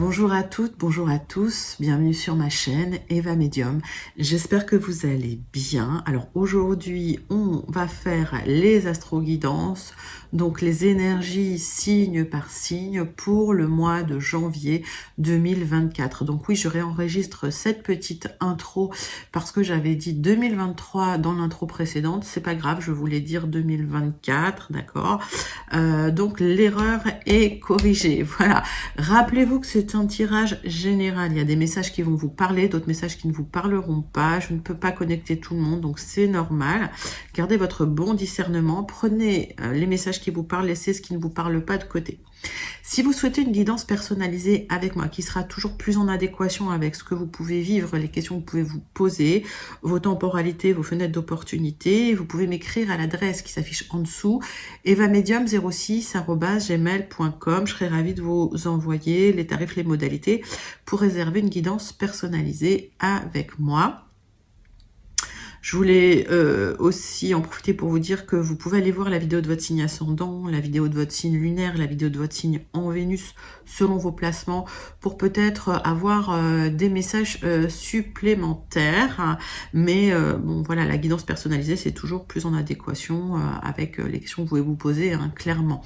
Bonjour à toutes, bonjour à tous, bienvenue sur ma chaîne Eva Medium. J'espère que vous allez bien. Alors aujourd'hui, on va faire les astro-guidances, donc les énergies signe par signe pour le mois de janvier 2024. Donc oui, je réenregistre cette petite intro parce que j'avais dit 2023 dans l'intro précédente. C'est pas grave, je voulais dire 2024, d'accord. Donc l'erreur est corrigée. Voilà. Rappelez-vous que c'est un tirage général. Il y a des messages qui vont vous parler, d'autres messages qui ne vous parleront pas. Je ne peux pas connecter tout le monde, donc c'est normal. Gardez votre bon discernement. Prenez les messages qui vous parlent, laissez ce qui ne vous parle pas de côté. Si vous souhaitez une guidance personnalisée avec moi, qui sera toujours plus en adéquation avec ce que vous pouvez vivre, les questions que vous pouvez vous poser, vos temporalités, vos fenêtres d'opportunité, vous pouvez m'écrire à l'adresse qui s'affiche en dessous, evamedium06@gmail.com. Je serai ravie de vous envoyer les tarifs, les modalités pour réserver une guidance personnalisée avec moi. Je voulais aussi en profiter pour vous dire que vous pouvez aller voir la vidéo de votre signe ascendant, la vidéo de votre signe lunaire, la vidéo de votre signe en Vénus, selon vos placements, pour peut-être avoir des messages supplémentaires. Mais bon, voilà, la guidance personnalisée, c'est toujours plus en adéquation avec les questions que vous pouvez vous poser, hein, clairement.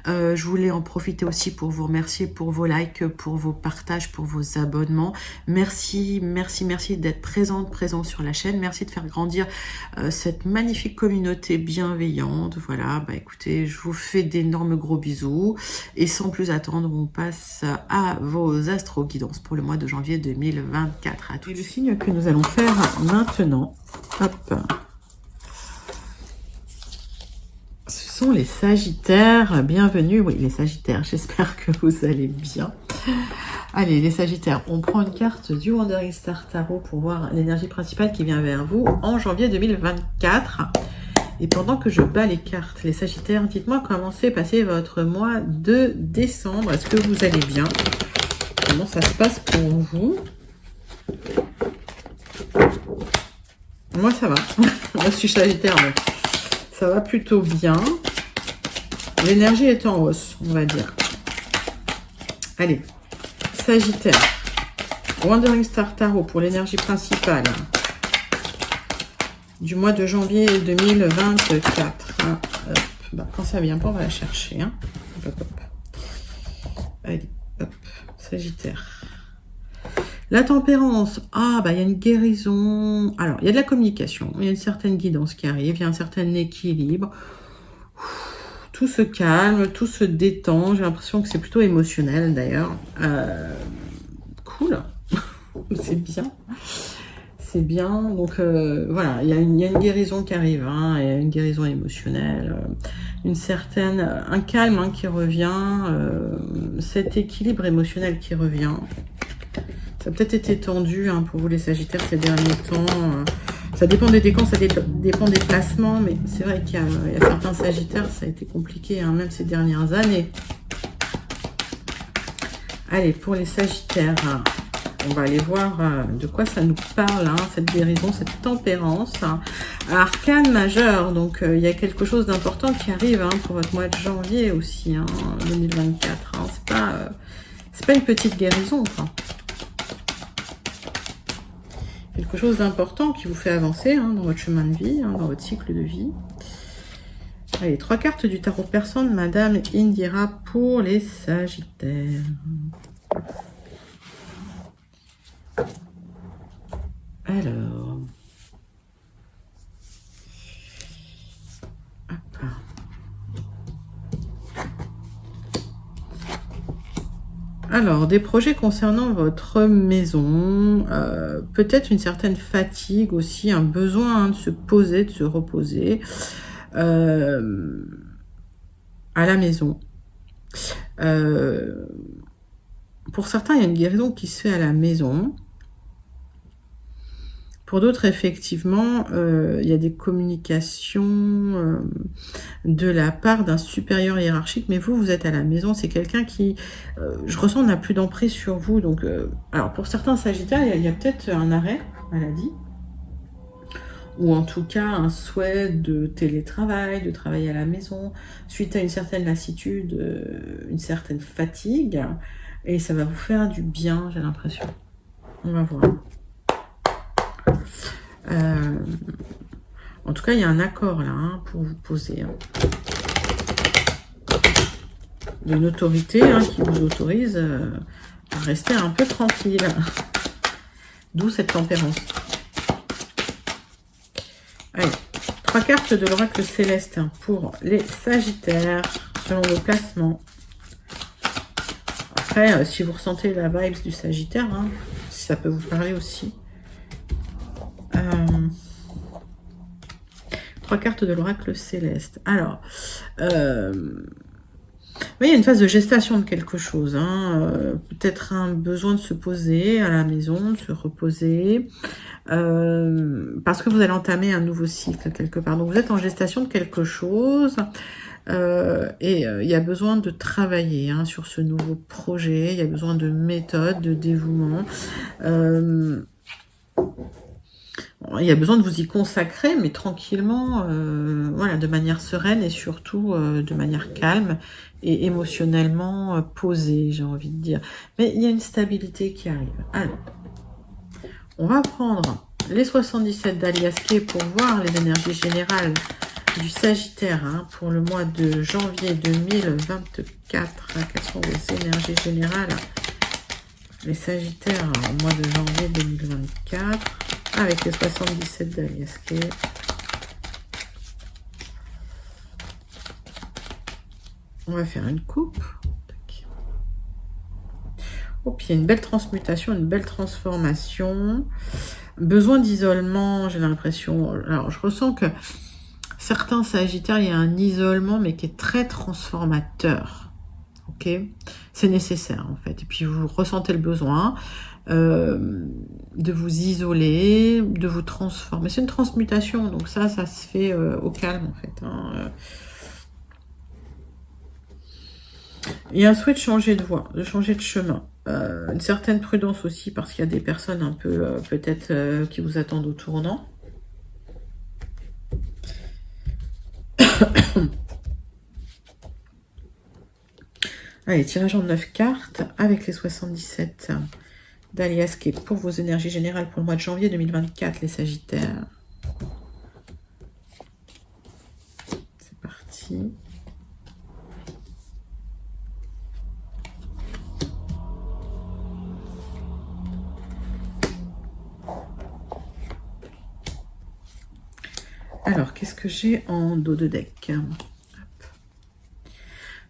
Je voulais en profiter aussi pour vous remercier pour vos likes, pour vos partages, pour vos abonnements. Merci, merci, merci d'être présent sur la chaîne. Merci de faire grandir cette magnifique communauté bienveillante. Voilà, bah écoutez, je vous fais d'énormes gros bisous. Et sans plus attendre, on passe à vos astro-guidances pour le mois de janvier 2024. À tous les signes que nous allons faire maintenant. Hop. Ce sont les Sagittaires. Bienvenue, oui, les Sagittaires. J'espère que vous allez bien. Allez, les Sagittaires, on prend une carte du Wandering Star Tarot pour voir l'énergie principale qui vient vers vous en janvier 2024. Et pendant que je bats les cartes, les Sagittaires, dites-moi comment s'est passé votre mois de décembre. Est-ce que vous allez bien? Comment ça se passe pour vous? Moi, ça va. Moi, je suis Sagittaire, donc ça va plutôt bien. L'énergie est en hausse, on va dire. Allez. Sagittaire, Wandering Star Tarot pour l'énergie principale du mois de janvier 2024. Ah, bah, quand ça vient pas, on va la chercher. Hein. Hop, hop. Allez, hop, Sagittaire. La tempérance, ah bah il y a une guérison. Alors, il y a de la communication, il y a une certaine guidance qui arrive, il y a un certain équilibre. Tout se calme, tout se détend. J'ai l'impression que c'est plutôt émotionnel d'ailleurs. Cool. C'est bien. C'est bien. Donc voilà, il y a une guérison qui arrive. Hein, et une guérison émotionnelle. Un calme hein, qui revient. Cet équilibre émotionnel qui revient. Ça a peut-être été tendu hein, pour vous les Sagittaires ces derniers temps. Ça dépend des décans, ça dépend des placements, mais c'est vrai qu'il y a certains Sagittaires, ça a été compliqué, hein, même ces dernières années. Allez, pour les Sagittaires, on va aller voir de quoi ça nous parle, hein, cette guérison, cette tempérance. Arcane majeur, donc il y a quelque chose d'important qui arrive hein, pour votre mois de janvier aussi, hein, 2024. Hein, c'est pas une petite guérison, quoi. Quelque chose d'important qui vous fait avancer hein, dans votre chemin de vie, hein, dans votre cycle de vie. Allez, 3 cartes du tarot persan de Madame Indira pour les Sagittaires. Alors. Hop. Alors, des projets concernant votre maison, peut-être une certaine fatigue aussi, un besoin hein, de se poser, de se reposer à la maison. Pour certains, il y a une guérison qui se fait à la maison. Pour d'autres, effectivement, il y a des communications de la part d'un supérieur hiérarchique, mais vous êtes à la maison, c'est quelqu'un qui, je ressens, n'a plus d'emprise sur vous. Donc, alors pour certains Sagittaires, il y a peut-être un arrêt maladie, ou en tout cas un souhait de télétravail, de travailler à la maison, suite à une certaine lassitude, une certaine fatigue. Et ça va vous faire du bien, j'ai l'impression. On va voir. En tout cas, il y a un accord là hein, pour vous poser. Hein. D'une autorité hein, qui vous autorise à rester un peu tranquille. D'où cette tempérance. Allez, 3 cartes de l'oracle céleste hein, pour les Sagittaires, selon vos placements. Après, si vous ressentez la vibe du Sagittaire, hein, ça peut vous parler aussi. 3 cartes de l'oracle céleste. Alors, oui, il y a une phase de gestation de quelque chose. Hein. Peut-être un besoin de se poser à la maison, de se reposer. Parce que vous allez entamer un nouveau cycle quelque part. Donc, vous êtes en gestation de quelque chose. Et il y a besoin de travailler hein, sur ce nouveau projet. Il y a besoin de méthode, de dévouement. Il y a besoin de vous y consacrer, mais tranquillement, voilà, de manière sereine et surtout de manière calme et émotionnellement posée, j'ai envie de dire. Mais il y a une stabilité qui arrive. Alors, on va prendre les 77 d'Aliasqué pour voir les énergies générales du Sagittaire hein, pour le mois de janvier 2024. Quelles sont vos énergies générales? Les Sagittaires au mois de janvier 2024. Avec les 77 d'Aliasqué. On va faire une coupe. Oh, puis il y a une belle transmutation, une belle transformation. Besoin d'isolement, j'ai l'impression. Alors, je ressens que certains Sagittaires, il y a un isolement, mais qui est très transformateur. Ok, c'est nécessaire, en fait. Et puis, vous ressentez le besoin de vous isoler, de vous transformer. C'est une transmutation, donc ça se fait au calme, en fait. Hein. Il y a un souhait de changer de voie, de changer de chemin. Une certaine prudence aussi, parce qu'il y a des personnes un peu, peut-être, qui vous attendent au tournant. Allez, tirage en 9 cartes, avec les 77 d'Aliasqué pour vos énergies générales pour le mois de janvier 2024, les Sagittaires. C'est parti. Alors, qu'est-ce que j'ai en dos de deck?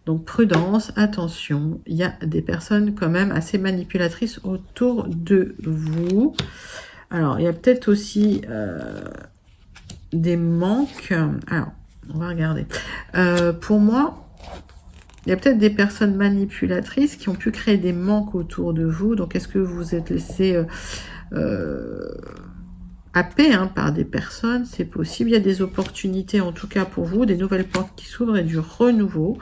Donc, prudence, attention, il y a des personnes quand même assez manipulatrices autour de vous. Alors, il y a peut-être aussi des manques. Alors, on va regarder. Pour moi, il y a peut-être des personnes manipulatrices qui ont pu créer des manques autour de vous. Donc, est-ce que vous vous êtes laissé happer hein, par des personnes? C'est possible. Il y a des opportunités, en tout cas pour vous, des nouvelles portes qui s'ouvrent et du renouveau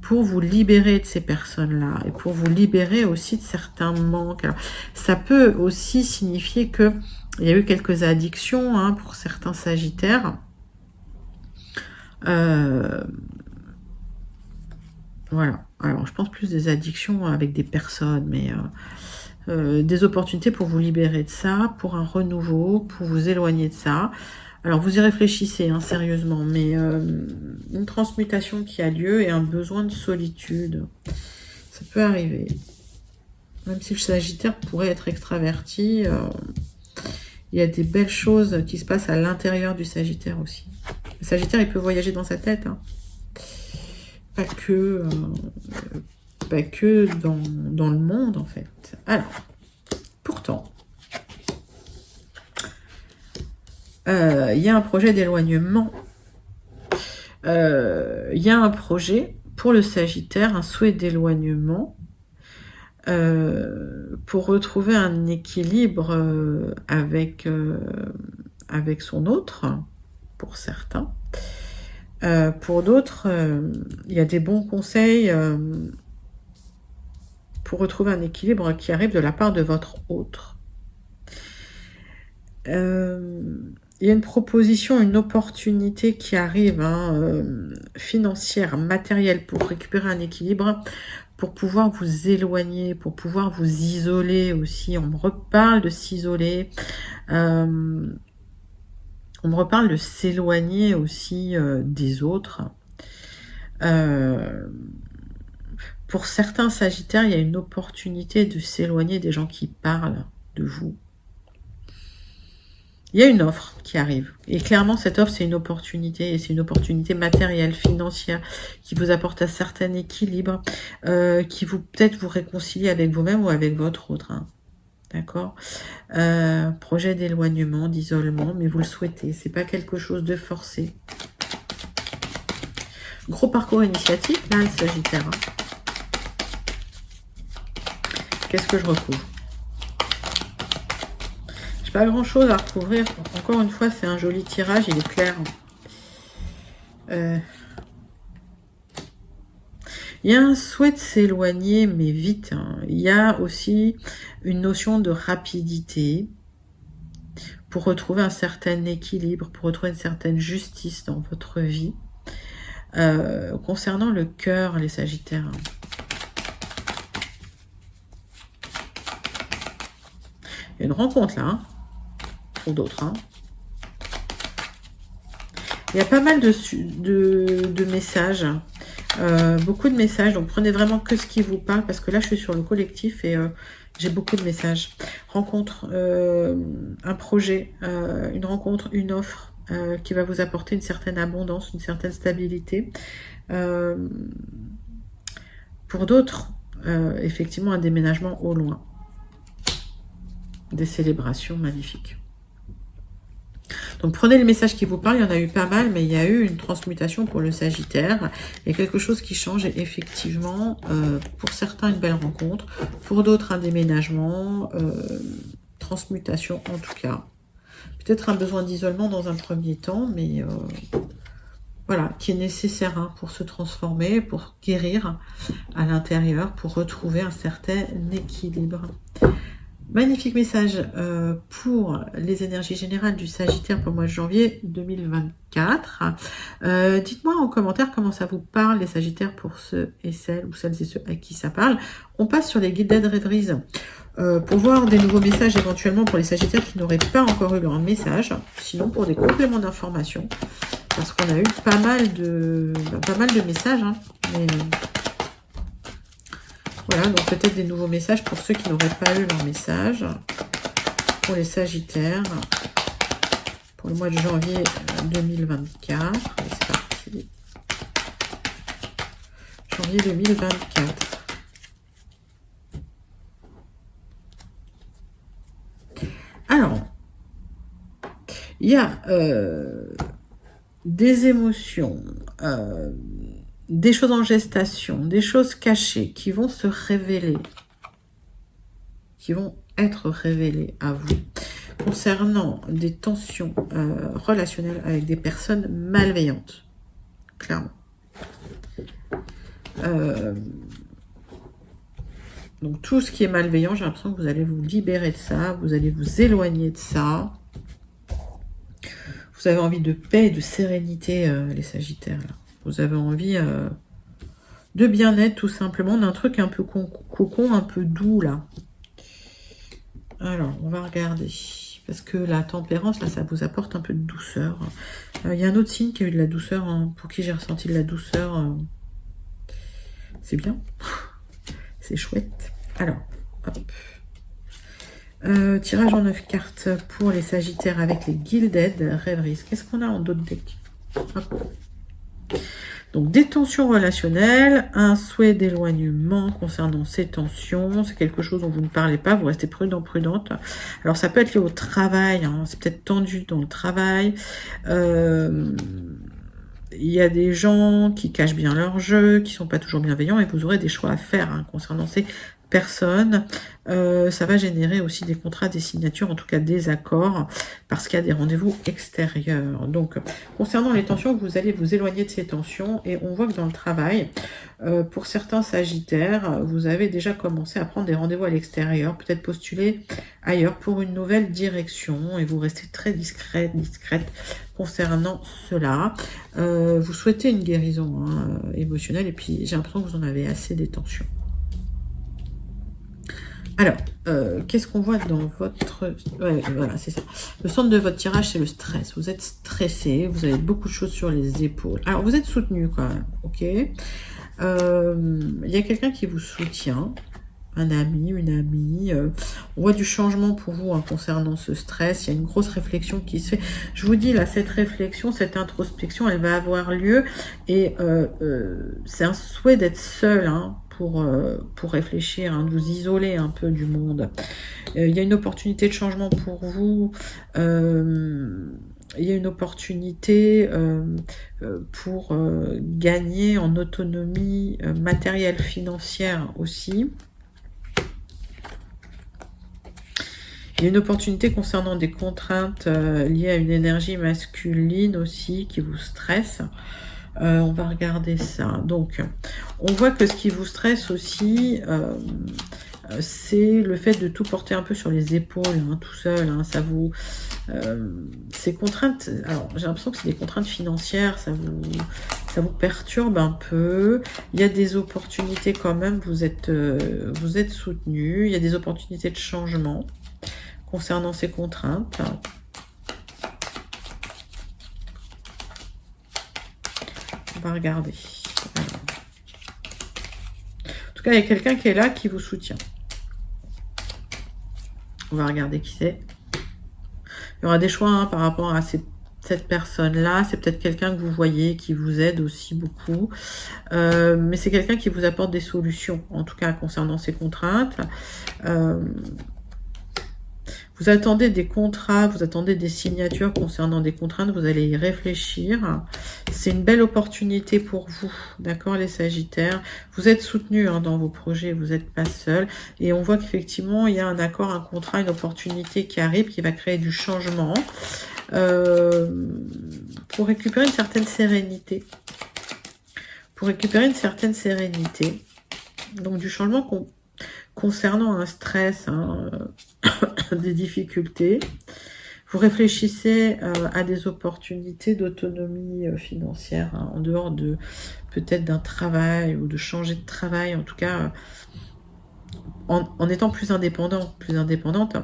pour vous libérer de ces personnes-là et pour vous libérer aussi de certains manques. Alors, ça peut aussi signifier que il y a eu quelques addictions hein, pour certains Sagittaires. Voilà. Alors, je pense plus des addictions avec des personnes, mais des opportunités pour vous libérer de ça, pour un renouveau, pour vous éloigner de ça. Alors, vous y réfléchissez, hein, sérieusement, mais une transmutation qui a lieu et un besoin de solitude. Ça peut arriver. Même si le Sagittaire pourrait être extraverti, il y a des belles choses qui se passent à l'intérieur du Sagittaire aussi. Le Sagittaire, il peut voyager dans sa tête. Hein. Pas que dans le monde, en fait. Alors, pourtant, il y a un projet d'éloignement. Il y a un projet pour le Sagittaire, un souhait d'éloignement pour retrouver un équilibre avec son autre, pour certains. Pour d'autres, il y a des bons conseils pour retrouver un équilibre qui arrive de la part de votre autre. Il y a une proposition, une opportunité qui arrive, hein, financière, matérielle, pour récupérer un équilibre, pour pouvoir vous éloigner, pour pouvoir vous isoler aussi. On me reparle de s'isoler. On me reparle de s'éloigner aussi des autres. Pour certains Sagittaires, il y a une opportunité de s'éloigner des gens qui parlent de vous. Il y a une offre qui arrive. Et clairement, cette offre, c'est une opportunité. Et c'est une opportunité matérielle, financière, qui vous apporte un certain équilibre, qui vous peut-être vous réconcilie avec vous-même ou avec votre autre. Hein. D'accord, projet d'éloignement, d'isolement, mais vous le souhaitez. C'est pas quelque chose de forcé. Gros parcours initiatique, là, le Sagittaire. Hein. Qu'est-ce que je recouvre? Pas grand chose à recouvrir. Encore une fois, c'est un joli tirage, il est clair. Il y a un souhait de s'éloigner, mais vite. Hein. Il y a aussi une notion de rapidité pour retrouver un certain équilibre, pour retrouver une certaine justice dans votre vie. Concernant le cœur, les Sagittaires. Il y a une rencontre là, hein, pour d'autres. Hein. Il y a pas mal de messages, beaucoup de messages, donc prenez vraiment que ce qui vous parle, parce que là je suis sur le collectif et j'ai beaucoup de messages. Rencontre, un projet, une rencontre, une offre qui va vous apporter une certaine abondance, une certaine stabilité. Pour d'autres, effectivement un déménagement au loin. Des célébrations magnifiques. Donc prenez les messages qui vous parlent, il y en a eu pas mal, mais il y a eu une transmutation pour le Sagittaire. Il y a quelque chose qui change et effectivement, pour certains une belle rencontre, pour d'autres un déménagement, transmutation en tout cas. Peut-être un besoin d'isolement dans un premier temps, mais voilà, qui est nécessaire hein, pour se transformer, pour guérir à l'intérieur, pour retrouver un certain équilibre. Magnifique message pour les énergies générales du Sagittaire pour le mois de janvier 2024. Dites-moi en commentaire comment ça vous parle, les Sagittaires, pour ceux et celles ou celles et ceux à qui ça parle. On passe sur les guided readers pour voir des nouveaux messages éventuellement pour les Sagittaires qui n'auraient pas encore eu leur message. Sinon pour des compléments d'information. Parce qu'on a eu pas mal de messages. Hein, mais, voilà, donc peut-être des nouveaux messages pour ceux qui n'auraient pas eu leur message. Pour les Sagittaires. Pour le mois de janvier 2024. Allez, c'est parti. Janvier 2024. Alors, il y a des émotions, des choses en gestation, des choses cachées qui vont se révéler, qui vont être révélées à vous, concernant des tensions relationnelles avec des personnes malveillantes, clairement. Donc tout ce qui est malveillant, j'ai l'impression que vous allez vous libérer de ça, vous allez vous éloigner de ça. Vous avez envie de paix et de sérénité, les Sagittaires, là. Vous avez envie de bien-être, tout simplement, d'un truc un peu cocon, un peu doux, là. Alors, on va regarder. Parce que la tempérance, là, ça vous apporte un peu de douceur. Il y a un autre signe qui a eu de la douceur, hein, pour qui j'ai ressenti de la douceur. C'est bien. C'est chouette. Alors, hop. Tirage en 9 cartes pour les Sagittaires avec les Gilded Rêveries. Qu'est-ce qu'on a en d'autres decks? Hop. Donc, des tensions relationnelles, un souhait d'éloignement concernant ces tensions. C'est quelque chose dont vous ne parlez pas, vous restez prudent, prudente. Alors, ça peut être lié au travail, hein, c'est peut-être tendu dans le travail. Il y a des gens qui cachent bien leur jeu, qui sont pas toujours bienveillants, et vous aurez des choix à faire hein, concernant ces personne, ça va générer aussi des contrats, des signatures, en tout cas des accords, parce qu'il y a des rendez-vous extérieurs. Donc, concernant les tensions, vous allez vous éloigner de ces tensions, et on voit que dans le travail, pour certains sagittaires, vous avez déjà commencé à prendre des rendez-vous à l'extérieur, peut-être postuler ailleurs pour une nouvelle direction, et vous restez très discrète concernant cela. Vous souhaitez une guérison émotionnelle, et puis j'ai l'impression que vous en avez assez des tensions. Alors, qu'est-ce qu'on voit dans votre... Ouais, voilà, c'est ça. Le centre de votre tirage, c'est le stress. Vous êtes stressé, vous avez beaucoup de choses sur les épaules. Alors, vous êtes soutenu quand même, ok. Il y a quelqu'un qui vous soutient, un ami, une amie. On voit du changement pour vous concernant ce stress. Il y a une grosse réflexion qui se fait. Je vous dis, là, cette réflexion, cette introspection, elle va avoir lieu. Et c'est un souhait d'être seul, pour réfléchir, de vous isoler un peu du monde. Il y a une opportunité de changement pour vous. Il y a une opportunité pour gagner en autonomie matérielle, financière aussi. Il y a une opportunité concernant des contraintes liées à une énergie masculine aussi qui vous stresse. On va regarder ça. Donc, on voit que ce qui vous stresse aussi, c'est le fait de tout porter un peu sur les épaules, tout seul. Ça vous, ces contraintes. Alors, j'ai l'impression que c'est des contraintes financières. Ça vous perturbe un peu. Il y a des opportunités quand même. Vous êtes soutenu. Il y a des opportunités de changement concernant ces contraintes. On va regarder. En tout cas, il y a quelqu'un qui est là, qui vous soutient. On va regarder qui c'est. Il y aura des choix par rapport à cette personne-là. C'est peut-être quelqu'un que vous voyez, qui vous aide aussi beaucoup. Mais c'est quelqu'un qui vous apporte des solutions, en tout cas concernant ces contraintes. Vous attendez des contrats, vous attendez des signatures concernant des contraintes, vous allez y réfléchir. C'est une belle opportunité pour vous, d'accord les Sagittaires. Vous êtes soutenus dans vos projets, vous n'êtes pas seul. Et on voit qu'effectivement, il y a un accord, un contrat, une opportunité qui arrive, qui va créer du changement pour récupérer une certaine sérénité. Donc du changement concernant un stress, des difficultés. Vous réfléchissez à des opportunités d'autonomie financière, en dehors de peut-être d'un travail ou de changer de travail, en tout cas en étant plus indépendante,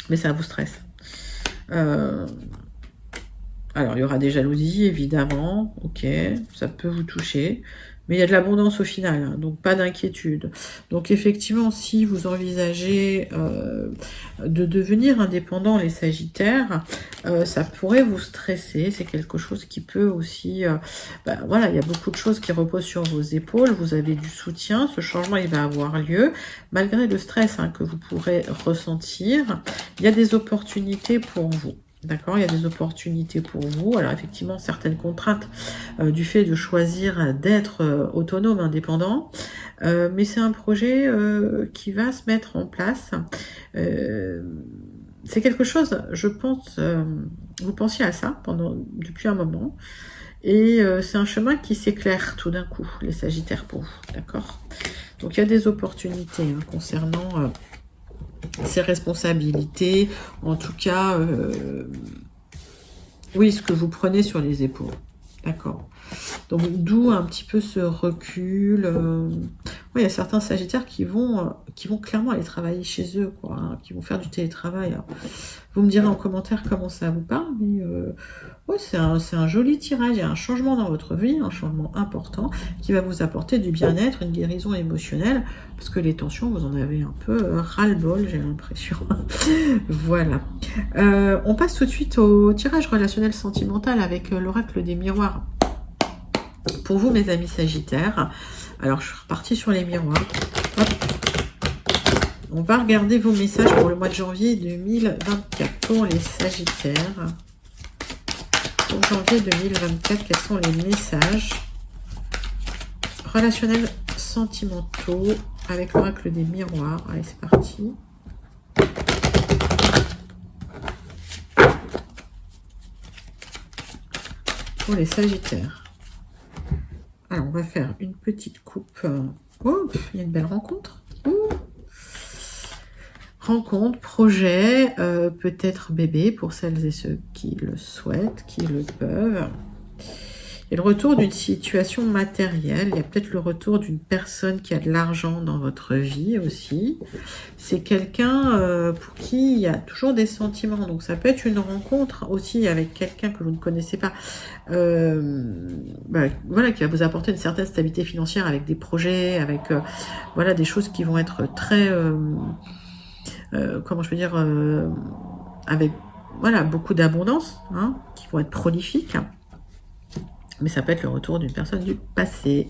mais ça vous stresse. Alors, il y aura des jalousies, évidemment, ok, ça peut vous toucher. Mais il y a de l'abondance au final, donc pas d'inquiétude. Donc effectivement, si vous envisagez de devenir indépendant, les Sagittaires, ça pourrait vous stresser. C'est quelque chose qui peut aussi... voilà, il y a beaucoup de choses qui reposent sur vos épaules. Vous avez du soutien. Ce changement, il va avoir lieu. Malgré le stress que vous pourrez ressentir, il y a des opportunités pour vous. D'accord, il y a des opportunités pour vous. Alors effectivement, certaines contraintes du fait de choisir d'être autonome, indépendant. Mais c'est un projet qui va se mettre en place. C'est quelque chose, je pense, vous pensiez à ça depuis un moment. Et c'est un chemin qui s'éclaire tout d'un coup, les Sagittaires, pour vous. D'accord. Donc il y a des opportunités concernant... ses responsabilités, en tout cas, oui, ce que vous prenez sur les épaules, d'accord. Donc, d'où un petit peu ce recul. Oui, il y a certains Sagittaires qui vont clairement aller travailler chez eux, qui vont faire du télétravail. Alors, vous me direz en commentaire comment ça vous parle, mais ouais, c'est un joli tirage. Il y a un changement dans votre vie, un changement important qui va vous apporter du bien-être, une guérison émotionnelle, parce que les tensions, vous en avez un peu ras-le-bol, j'ai l'impression. Voilà. On passe tout de suite au tirage relationnel sentimental avec l'oracle des miroirs. Pour vous, mes amis Sagittaires, alors je suis repartie sur les miroirs. Hop. On va regarder vos messages pour le mois de janvier 2024 pour les Sagittaires. Pour janvier 2024, quels sont les messages relationnels sentimentaux avec l'oracle des miroirs. Allez, c'est parti. Pour les Sagittaires. Alors, on va faire une petite coupe. Oh, il y a une belle rencontre. Rencontre, projet, peut-être bébé pour celles et ceux qui le souhaitent, qui le peuvent. Et le retour d'une situation matérielle. Il y a peut-être le retour d'une personne qui a de l'argent dans votre vie aussi. C'est quelqu'un pour qui il y a toujours des sentiments. Donc ça peut être une rencontre aussi avec quelqu'un que vous ne connaissez pas. Voilà, qui va vous apporter une certaine stabilité financière avec des projets, avec voilà, des choses qui vont être très... comment je peux dire, avec voilà, beaucoup d'abondance, hein, qui vont être prolifiques. Mais ça peut être le retour d'une personne du passé.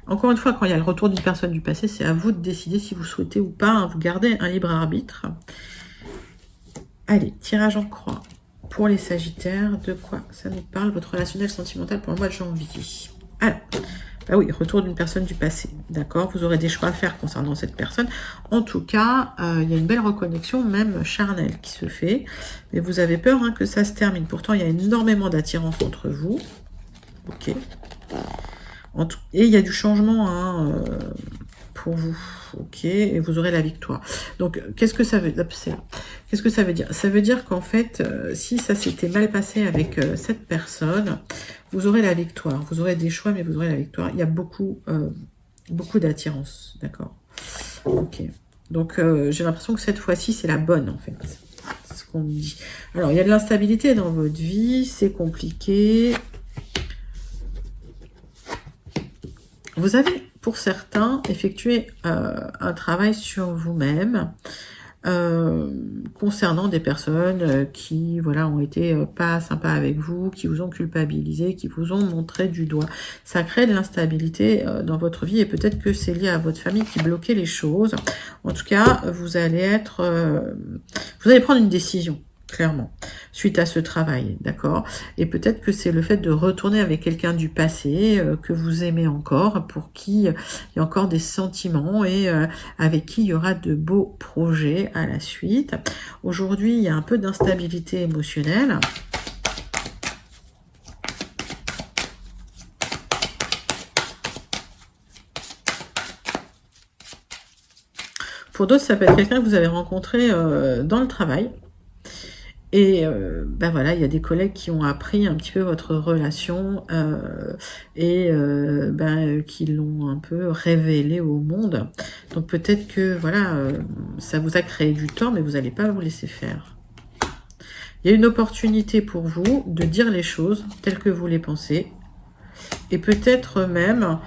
Encore une fois, quand il y a le retour d'une personne du passé, c'est à vous de décider si vous souhaitez ou pas. Hein, vous gardez un libre arbitre. Allez, tirage en croix. Pour les Sagittaires, de quoi ça nous parle, votre relationnel sentimental pour le mois de janvier? Alors, bah oui, retour d'une personne du passé, d'accord. Vous aurez des choix à faire concernant cette personne. En tout cas, il y a une belle reconnexion, même charnelle, qui se fait. Mais vous avez peur hein, que ça se termine. Pourtant, il y a énormément d'attirance entre vous. Ok. Et il y a du changement hein, pour vous. Ok. Et vous aurez la victoire. Donc, qu'est-ce que ça veut dire? Qu'est-ce que ça veut dire? Ça veut dire qu'en fait, si ça s'était mal passé avec cette personne, vous aurez la victoire. Vous aurez des choix, mais vous aurez la victoire. Il y a beaucoup d'attirance. D'accord. Ok. Donc, j'ai l'impression que cette fois-ci, c'est la bonne, en fait. C'est ce qu'on me dit. Alors, il y a de l'instabilité dans votre vie. C'est compliqué. Vous avez, pour certains, effectué un travail sur vous-même concernant des personnes qui voilà, ont été pas sympas avec vous, qui vous ont culpabilisé, qui vous ont montré du doigt. Ça crée de l'instabilité dans votre vie et peut-être que c'est lié à votre famille qui bloquait les choses. En tout cas, vous allez prendre une décision. Clairement, suite à ce travail, d'accord? Et peut-être que c'est le fait de retourner avec quelqu'un du passé que vous aimez encore, pour qui il y a encore des sentiments et avec qui il y aura de beaux projets à la suite. Aujourd'hui, il y a un peu d'instabilité émotionnelle. Pour d'autres, ça peut être quelqu'un que vous avez rencontré dans le travail. Et ben voilà, il y a des collègues qui ont appris un petit peu votre relation et qui l'ont un peu révélé au monde. Donc peut-être que voilà, ça vous a créé du tort, mais vous n'allez pas vous laisser faire. Il y a une opportunité pour vous de dire les choses telles que vous les pensez. Et peut-être même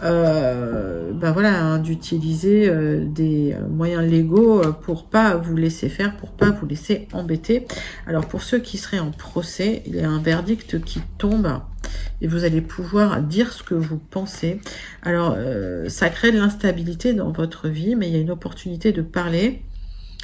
voilà, hein, d'utiliser des moyens légaux pour pas vous laisser faire, pour pas vous laisser embêter. Alors pour ceux qui seraient en procès, il y a un verdict qui tombe et vous allez pouvoir dire ce que vous pensez. Alors ça crée de l'instabilité dans votre vie, mais il y a une opportunité de parler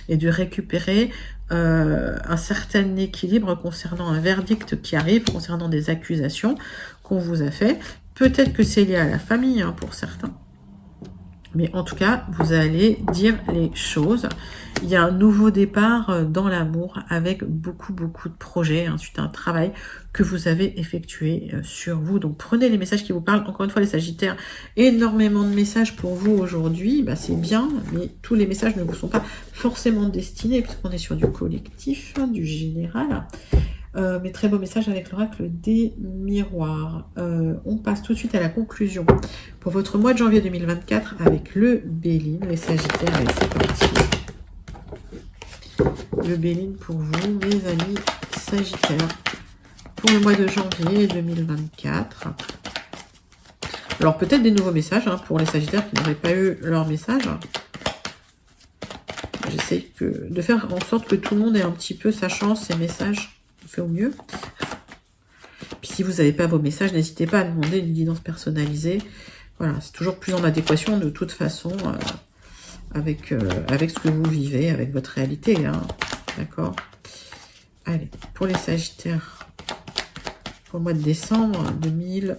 et de récupérer un certain équilibre concernant un verdict qui arrive, concernant des accusations qu'on vous a fait. Peut-être que c'est lié à la famille hein, pour certains. Mais en tout cas, vous allez dire les choses. Il y a un nouveau départ dans l'amour avec beaucoup de projets. Ensuite, un travail que vous avez effectué sur vous. Donc, prenez les messages qui vous parlent. Encore une fois, les Sagittaires, énormément de messages pour vous aujourd'hui. Bah, c'est bien, mais tous les messages ne vous sont pas forcément destinés puisqu'on est sur du collectif, hein, du général. Mais très beau message avec l'oracle des miroirs. On passe tout de suite à la conclusion pour votre mois de janvier 2024 avec le Béline, les Sagittaires. Allez, c'est parti. Le Béline pour vous, mes amis Sagittaires, pour le mois de janvier 2024. Alors peut-être des nouveaux messages hein, pour les Sagittaires qui n'auraient pas eu leur message. J'essaie de faire en sorte que tout le monde ait un petit peu sa chance, ses messages. Fait au mieux. Puis si vous n'avez pas vos messages, n'hésitez pas à demander une guidance personnalisée. Voilà, c'est toujours plus en adéquation de toute façon avec ce que vous vivez, avec votre réalité. Hein. D'accord? Allez, pour les Sagittaires, pour le mois de décembre 2020,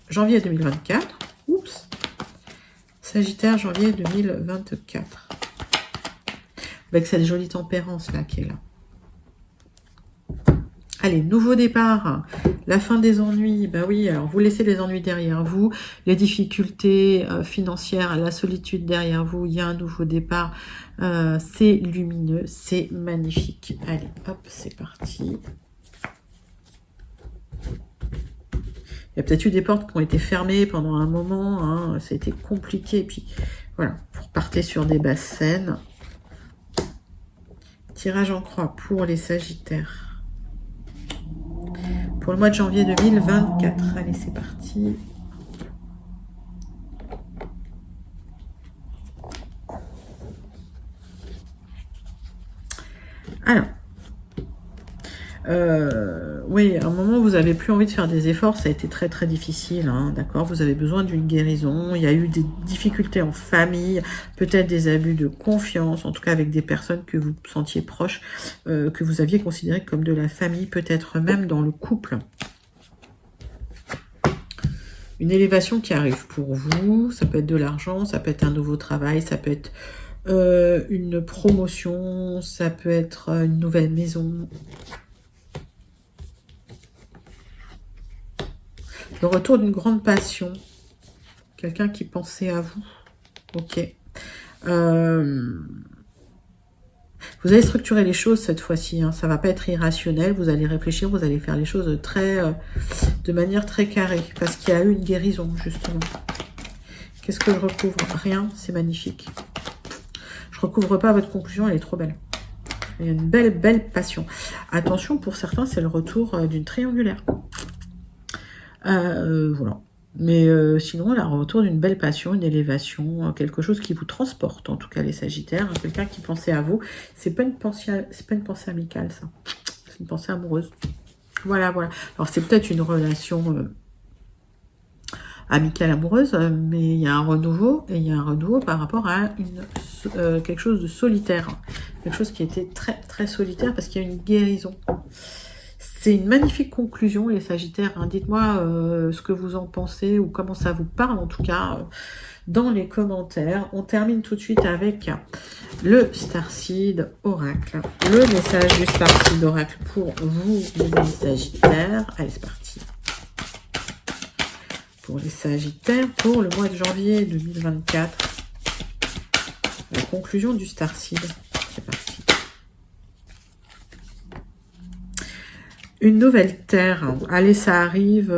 janvier 2024. Oups. Sagittaire, janvier 2024. Avec cette jolie tempérance là qui est là. Allez, nouveau départ, la fin des ennuis. Bah oui, alors vous laissez les ennuis derrière vous, les difficultés financières, la solitude derrière vous. Il y a un nouveau départ. C'est lumineux, c'est magnifique. Allez, hop, c'est parti. Il y a peut-être eu des portes qui ont été fermées pendant un moment. Hein, ça a été compliqué. Et puis voilà, vous repartez sur des bases saines. Tirage en croix pour les Sagittaires. Pour le mois de janvier 2024. Allez, c'est parti. Alors. Oui, à un moment, vous n'avez plus envie de faire des efforts. Ça a été très, très difficile. Hein, d'accord. Vous avez besoin d'une guérison. Il y a eu des difficultés en famille. Peut-être des abus de confiance. En tout cas, avec des personnes que vous sentiez proches. Que vous aviez considérées comme de la famille. Peut-être même dans le couple. Une élévation qui arrive pour vous, ça peut être de l'argent, ça peut être un nouveau travail, ça peut être une promotion, ça peut être une nouvelle maison. Le retour d'une grande passion, quelqu'un qui pensait à vous. Ok. Vous allez structurer les choses cette fois-ci. Hein. Ça va pas être irrationnel. Vous allez réfléchir. Vous allez faire les choses de manière très carrée. Parce qu'il y a eu une guérison, justement. Qu'est-ce que je recouvre? Rien. C'est magnifique. Je recouvre pas votre conclusion. Elle est trop belle. Il y a une belle, belle passion. Attention, pour certains, c'est le retour d'une triangulaire. Voilà. Mais sinon, elle a un retour d'une belle passion, une élévation, quelque chose qui vous transporte, en tout cas les Sagittaires, hein, quelqu'un qui pensait à vous. C'est pas une pensée amicale, ça. C'est une pensée amoureuse. Voilà, voilà. Alors c'est peut-être une relation amicale amoureuse, mais il y a un renouveau, et il y a un renouveau par rapport à quelque chose de solitaire. Quelque chose qui était très, très solitaire parce qu'il y a une guérison. C'est une magnifique conclusion, les Sagittaires. Hein. Dites-moi ce que vous en pensez ou comment ça vous parle, en tout cas, dans les commentaires. On termine tout de suite avec le Starseed Oracle. Le message du Starseed Oracle pour vous, les Sagittaires. Allez, c'est parti. Pour les Sagittaires, pour le mois de janvier 2024. La conclusion du Starseed. C'est parti. Une nouvelle terre. Allez, ça arrive.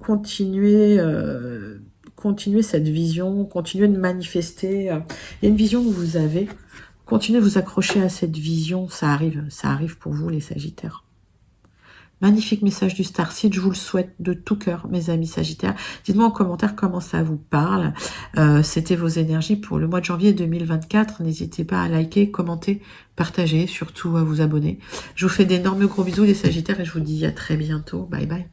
Continuez cette vision. Continuez de manifester. Il y a une vision que vous avez. Continuez de vous accrocher à cette vision. Ça arrive pour vous, les Sagittaires. Magnifique message du Starseed, je vous le souhaite de tout cœur, mes amis Sagittaires. Dites-moi en commentaire comment ça vous parle. C'était vos énergies pour le mois de janvier 2024. N'hésitez pas à liker, commenter, partager, surtout à vous abonner. Je vous fais d'énormes gros bisous les Sagittaires et je vous dis à très bientôt. Bye bye.